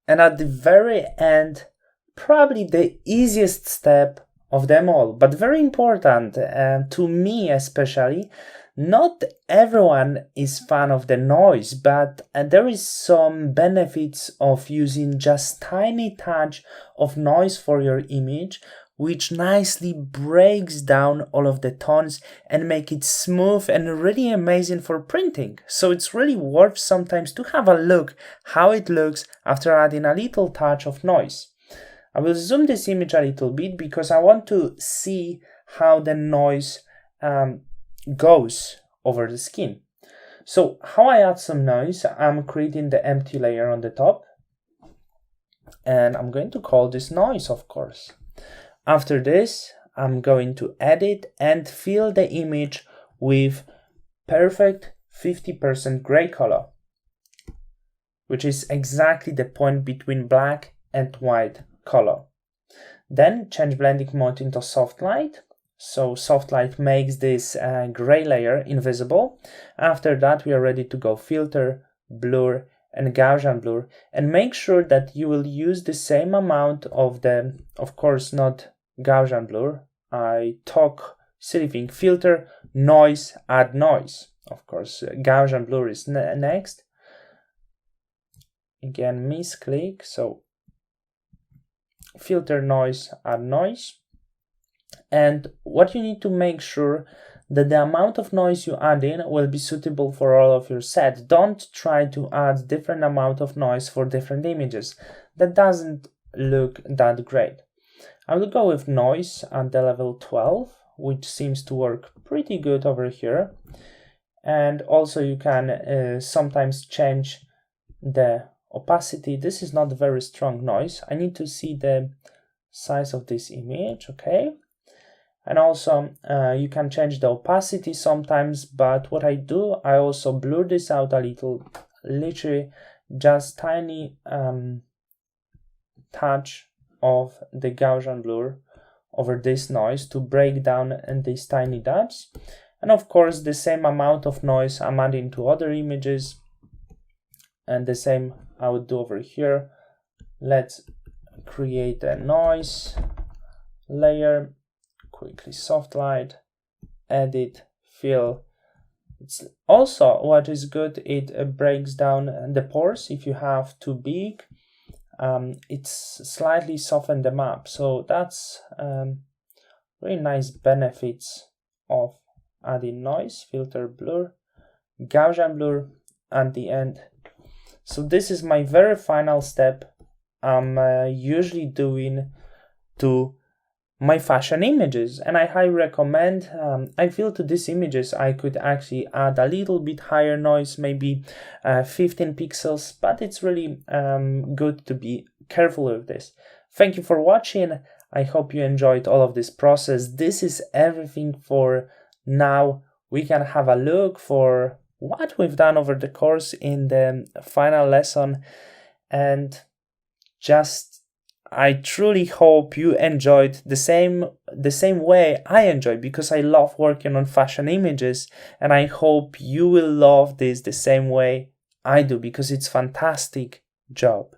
And at the very end, probably the easiest step of them all, but very important to me especially. Not everyone is fan of the noise, but there is some benefits of using just tiny touch of noise for your image, which nicely breaks down all of the tones and make it smooth and really amazing for printing. So it's really worth sometimes to have a look how it looks after adding a little touch of noise. I will zoom this image a little bit because I want to see how the noise goes over the skin. So how I add some noise, I'm creating the empty layer on the top, and I'm going to call this noise, of course. After this, I'm going to edit and fill the image with perfect 50% gray color, which is exactly the point between black and white color. Then change blending mode into soft light. So soft light makes this gray layer invisible. After that, we are ready to go filter, blur, and Gaussian blur, and make sure that you will use the same amount of the, of course, not Gaussian blur. I talk silly thing, filter, noise, add noise. Of course, Gaussian blur is next. Again, misclick, so filter, noise, add noise. And what you need to make sure that the amount of noise you add in will be suitable for all of your set. Don't try to add different amount of noise for different images. That doesn't look that great. I will go with noise at the level 12, which seems to work pretty good over here. And also you can sometimes change the opacity. This is not very strong noise. I need to see the size of this image, okay? And also you can change the opacity sometimes, but what I do, I also blur this out a little, literally just tiny touch of the Gaussian blur over this noise to break down these tiny dots. And of course the same amount of noise I'm adding to other images, and the same I would do over here. Let's create a noise layer, quickly soft light, edit, fill. It's also what is good, it breaks down the pores. If you have too big, it's slightly soften them up. So that's really nice benefits of adding noise, filter, blur, Gaussian blur at the end. So this is my very final step I'm usually doing to my fashion images, and I highly recommend. I feel to these images I could actually add a little bit higher noise, maybe 15 pixels, but it's really good to be careful with this. Thank you for watching. I hope you enjoyed all of this process. This is everything for now. We can have a look for what we've done over the course in the final lesson, and I truly hope you enjoyed the same way I enjoy, because I love working on fashion images, and I hope you will love this the same way I do, because it's fantastic job.